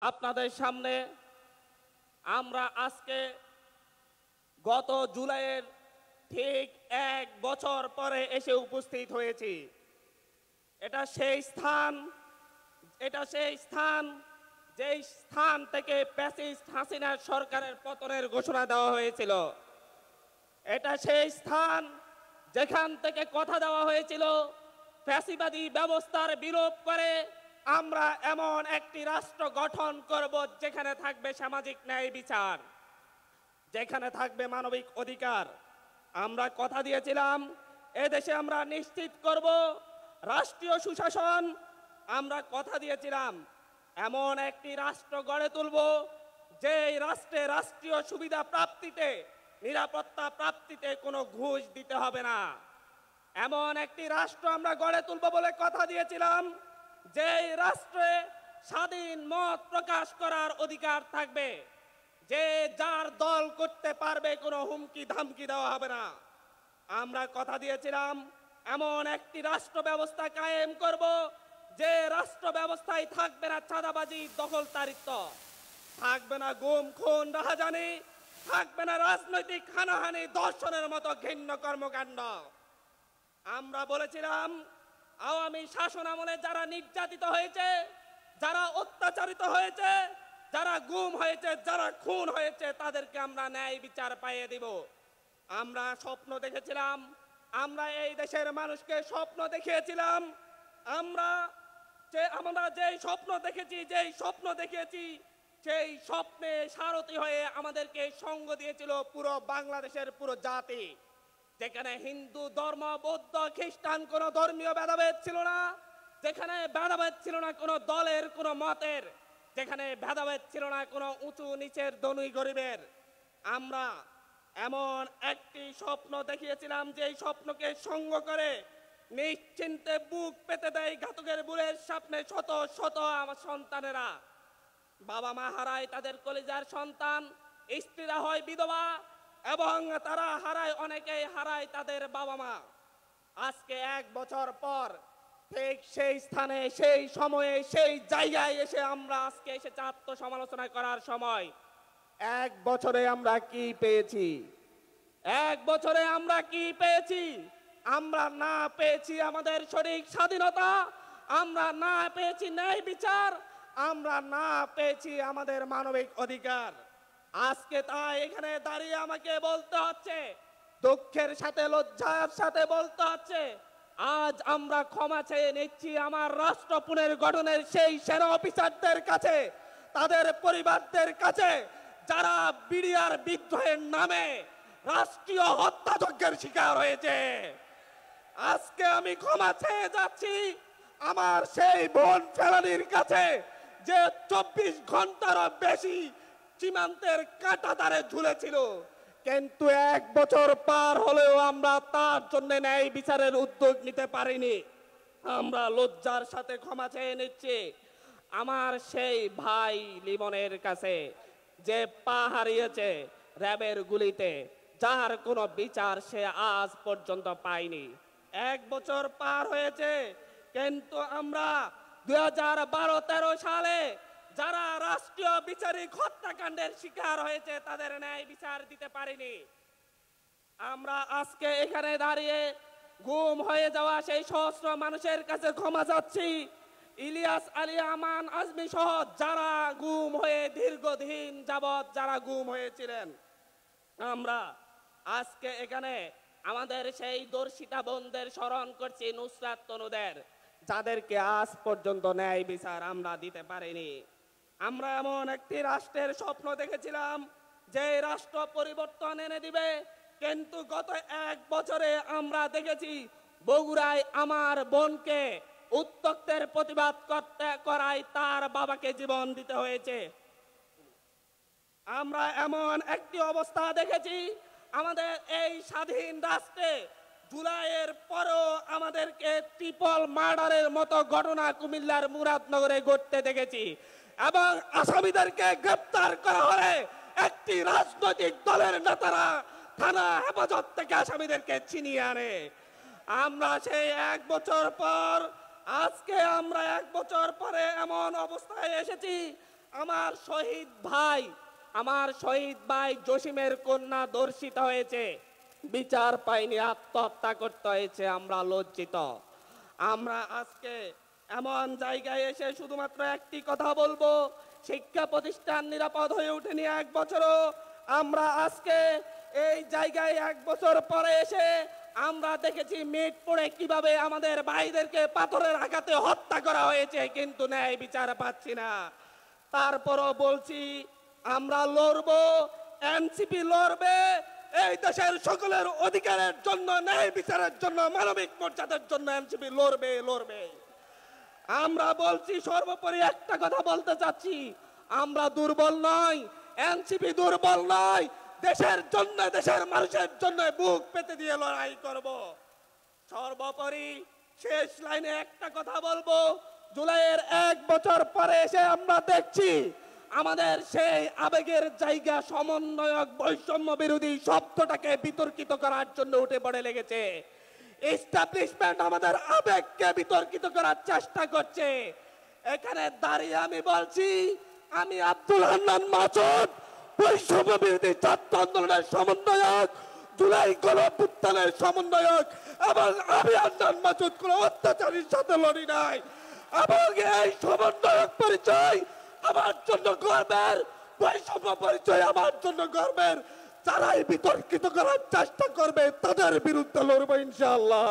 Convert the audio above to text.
আপনাদের সামনে আমরা আজকে গত জুলাইয়ের ঠিক 1 বছর পরে এসে উপস্থিত হয়েছি। এটা সেই স্থান যেই স্থান থেকে ফ্যাসিস্ট হাসিনা সরকারের পতনের ঘোষণা দেওয়া হয়েছিল। এটা সেই স্থান যেখান থেকে কথা দেওয়া হয়েছিল ফ্যাসিবাদী ব্যবস্থার বিলোপ করে আমরা এমন একটি রাষ্ট্র গঠন করব যেখানে থাকবে সামাজিক ন্যায় বিচার, যেখানে থাকবে মানবিক অধিকার। আমরা কথা দিয়েছিলাম এদেশে আমরা নিশ্চিত করব রাষ্ট্রীয় সুশাসন। আমরা কথা দিয়েছিলাম এমন একটি রাষ্ট্র গড়ে তুলব যে রাষ্ট্রে রাষ্ট্রীয় সুবিধা প্রাপ্তিতে, নিরাপত্তা প্রাপ্তিতে কোনো ঘুষ দিতে হবে না। এমন একটি রাষ্ট্র আমরা গড়ে তুলব বলে কথা দিয়েছিলাম যে রাষ্ট্রে স্বাধীন মত প্রকাশ করার অধিকার থাকবে, যে যার দল করতে পারবে, কোনো হুমকি ধামকি দেওয়া হবে না। আমরা কথা দিয়েছিলাম এমন একটি রাষ্ট্র ব্যবস্থা কায়েম করব যে রাষ্ট্র ব্যবস্থায় থাকবে না চাঁদাবাজি, দখলদারিত্ব, থাকবে না গুম খুন রাহাজানি, থাকবে না রাজনৈতিক হানাহানি, ধর্ষণের মতো ঘৃণ্য কর্মকাণ্ড। আমরা বলেছিলাম আওয়ামী শাসন আমলে যারা নির্যাতিত হয়েছে, যারা অত্যাচারিত হয়েছে, যারা গুম হয়েছে, যারা খুন হয়েছে, তাদেরকে আমরা ন্যায় বিচার পাইয়ে দিব। আমরা স্বপ্ন দেখেছিলাম, আমরা এই দেশের মানুষকে স্বপ্ন দেখিয়েছিলাম, আমরা যেই স্বপ্ন দেখেছি সেই স্বপ্নে সারথি হয়ে আমাদেরকে সঙ্গ দিয়েছিল পুরো বাংলাদেশের পুরো জাতি, যেখানে হিন্দু ধর্ম, বৌদ্ধ, খ্রিস্টান কোনো ধর্মীয় ভেদাভেদ ছিল না, যেখানে ভেদাভেদ ছিল না কোনো দলের, কোনো মতের, যেখানে ভেদাভেদ ছিল না কোনো উঁচু নিচের, ধনী গরিবের। আমরা এমন একটি স্বপ্ন দেখিয়েছিলাম যেই স্বপ্নকে সঙ্গ করে নিশ্চিন্তে বুক পেতে দেয় ঘাতকের বুলের সামনে শত শত আমার সন্তানেরা। বাবা মা হারায় তাদের কলিজার সন্তান, স্ত্রীরা হয় বিধবা, এবং তারা হারায়, অনেকেই হারায় তাদের বাবা মা। আজকে 1 বছর পর ঠিক সেই স্থানে, সেই সময়ে, সেই জায়গায় এসে আমরা আজকে এসেছি আত্মসমালোচনা করার সময়। 1 বছরে আমরা কি পেয়েছি? 1 বছরে আমরা কি পেয়েছি? আমরা না পেয়েছি আমাদের সঠিক স্বাধীনতা, আমরা না পেয়েছি ন্যায় বিচার, আমরা না পেয়েছি আমাদের মানবিক অধিকার। আজকে তাই এখানে দাঁড়িয়ে আমাকে বলতে হচ্ছে, দুঃখের সাথে লজ্জার সাথে বলতে হচ্ছে, আজ আমরা ক্ষমা চেয়ে নিচ্ছি আমার রাষ্ট্র পুনর্গঠনের সেই সেনা অফিসারদের কাছে, তাদের পরিবারদের কাছে, যারা বিডিআর বিদ্রোহের নামে রাষ্ট্রীয় হত্যাযজ্ঞের শিকার হয়েছে। আজকে আমি ক্ষমা চেয়ে যাচ্ছি আমার সেই বোন ফেলানির কাছে, যে 24 ঘন্টারও বেশি সীমান্তের কাঁটাতারে ঝুলেছিল, কিন্তু 1 বছর পার হলেও আমরা তার জন্য ন্যায় বিচারের উদ্যোগ নিতে পারিনি। আমরা লজ্জার সাথে ক্ষমা চেয়ে নিচ্ছি আমার সেই ভাই লিমনের কাছে, যে পা হারিয়েছে র্যাবের গুলিতে, যার কোনো বিচার সে আজ পর্যন্ত পায়নি। 1 বছর পার হয়েছে, কিন্তু আমরা 2012-13 সালে যারা রাষ্ট্রীয় বিচারিক হত্যাকাণ্ডের শিকার হয়েছে তাদের ন্যায় বিচার দিতে পারিনি। আমরা আজকে এখানে দাঁড়িয়ে গুম হয়ে যাওয়া সেই সহস্র মানুষের কাছে ক্ষমা চাচ্ছি। ইলিয়াস আলী, আমান আজমি সহ যারা গুম হয়ে দীর্ঘদিন যাবৎ যারা গুম হয়েছিলেন, আমরা আজকে এখানে আমাদের সেই দর্শিতা বোনদের স্মরণ করছি, নুসরাত তনুদের, যাদেরকে আজ পর্যন্ত ন্যায় বিচার আমরা দিতে পারিনি। আমরা এমন একটি রাষ্ট্রের স্বপ্ন দেখেছিলাম যে রাষ্ট্র পরিবর্তন এনে দিবে, কিন্তু গত 1 বছরে আমরা দেখেছি বগুড়ায় আমার বোনকে উত্তক্তের প্রতিবাদ করায় তার বাবাকে জীবন দিতে হয়েছে। আমরা এমন একটি অবস্থা দেখেছি আমাদের এই স্বাধীন রাষ্ট্রে জুলাইয়ের পরও আমাদেরকে ট্রিপল মার্ডারের মতো ঘটনা কুমিল্লার মুরাদনগরে ঘটতে দেখেছি, এবং আসামিদেরকে গ্রেপ্তার করা হলে একটি রাজনৈতিক দলের নেতারা থানা হেফাজত থেকে আসামিদেরকে ছিনিয়ে আনে। আমরা সেই 1 বছর পর, আজকে আমরা 1 বছর পরে এমন অবস্থায় এসেছি আমার শহীদ ভাই জসিমের কন্যা ধর্ষিত হয়েছে, বিচার পাইনি, আত্মহত্যা করতে হয়েছে। আমরা লজ্জিত। আমরা আজকে এমন জায়গায় এসে শুধুমাত্র একটি কথা বলবো, শিক্ষা প্রতিষ্ঠান নিরাপদ হয়ে ওঠেনি এক বছরও। আমরা আজকে এই জায়গায় এক বছর পরে এসে আমরা দেখেছি মিটপুরে কিভাবে আমাদের ভাইদেরকে পাথরের আঘাতে হত্যা করা হয়েছে, কিন্তু ন্যায় বিচার পাচ্ছি না। তারপরও বলছি আমরা লড়বো, এনসিপি লড়বে এই দেশের সকলের অধিকারের জন্য, ন্যায় বিচারের জন্য, মানবিক মর্যাদার জন্য এনসিপি লড়বে। আমরা বলছি, সর্বোপরি একটা কথা বলতে চাচ্ছি, আমরা দুর্বল নই, এনসিপি দুর্বল নয়। দেশের জন্য, দেশের মানুষের জন্য বুক পেতে দিয়ে লড়াই করব। সর্বোপরি শেষ লাইনে একটা কথা বলবো, জুলাইয়ের এক বছর পরে এসে আমরা দেখছি আমাদের সেই আবেগের জায়গা সমন্বয়ক বৈষম্য বিরোধী শব্দটাকে বিতর্কিত করার জন্য উঠে পড়ে লেগেছে। এস্টাবলিশমেন্ট আমাদের আবেগকে বিতর্কিত করার চেষ্টা করছে। এখানে দাঁড়িয়ে আমি বলছি, আমি আব্দুল হান্নান মাসুদ, বৈষম্য বিরোধী ছাত্র আন্দোলনের সমন্বয়ক, জুলাই গণঅভ্যুত্থানের সমন্বয়ক, এবং আমি হান্নান মাসুদ কোন অত্যাচারীর সাথে লড়ি নাই। এবং এই সমন্বয়ক পরিচয় আমার জন্য গর্বের, বৈষম্য পরিচয় আমার জন্য গর্বের। যারাই বিতর্কিত করার চেষ্টা করবে তাদের বিরুদ্ধে লড়বো ইনশাআল্লাহ।